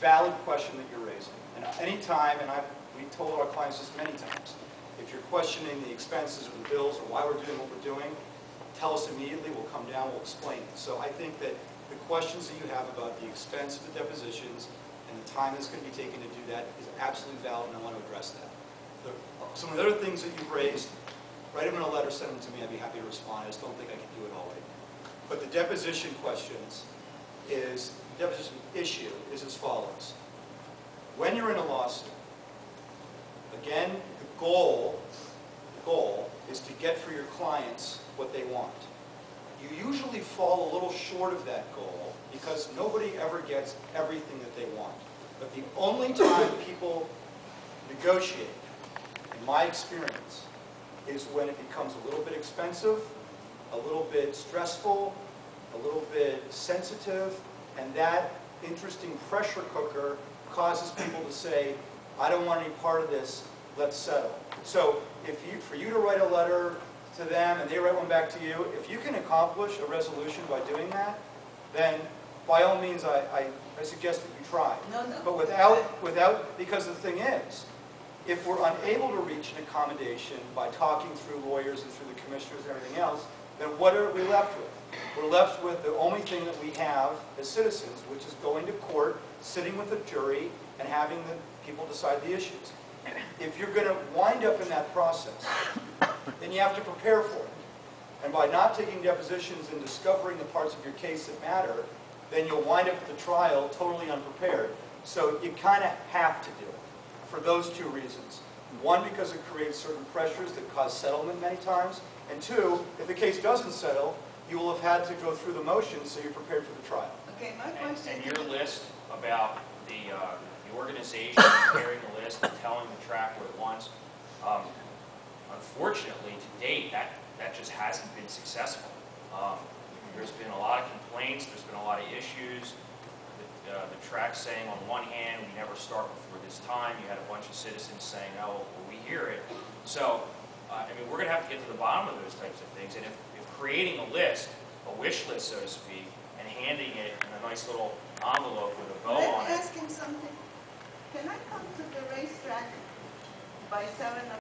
valid question that you're raising. And any time, and we told our clients this many times, if you're questioning the expenses or the bills or why we're doing what we're doing, tell us immediately, we'll come down, we'll explain it. So I think that the questions that you have about the expense of the depositions and the time that's going to be taken to do that is absolutely valid, and I want to address that. Some of the other things that you've raised, write them in a letter, send them to me, I'd be happy to respond. I just don't think I can do it all right now. But the deposition questions is, the deposition issue is as follows. When you're in a lawsuit, again, the goal is to get for your clients what they want. You usually fall a little short of that goal because nobody ever gets everything that they want. But the only time people negotiate, in my experience, is when it becomes a little bit expensive, a little bit stressful, a little bit sensitive, and that interesting pressure cooker causes people to say, I don't want any part of this, let's settle. So for you to write a letter to them and they write one back to you, if you can accomplish a resolution by doing that, then by all means I suggest that you try. No. But without, because the thing is, if we're unable to reach an accommodation by talking through lawyers and through the commissioners and everything else, then what are we left with? We're left with the only thing that we have as citizens, which is going to court, sitting with a jury, and having the people decide the issues. If you're going to wind up in that process, then you have to prepare for it. And by not taking depositions and discovering the parts of your case that matter, then you'll wind up at the trial totally unprepared. So you kind of have to do it for those two reasons. One, because it creates certain pressures that cause settlement many times. And two, if the case doesn't settle, you will have had to go through the motions so you're prepared for the trial. Okay, my question. And your list about the organization, preparing the list and telling the track what it wants, unfortunately, to date, that just hasn't been successful. There's been a lot of complaints, there's been a lot of issues. The track saying, on one hand, we never start before this time. You had a bunch of citizens saying, oh, well, we hear it. So, I mean, we're going to have to get to the bottom of those types of things. And if creating a list, a wish list, so to speak, and handing it in a nice little envelope with a bow on it. Let me ask him something. Can I come to the racetrack by 7 o'clock?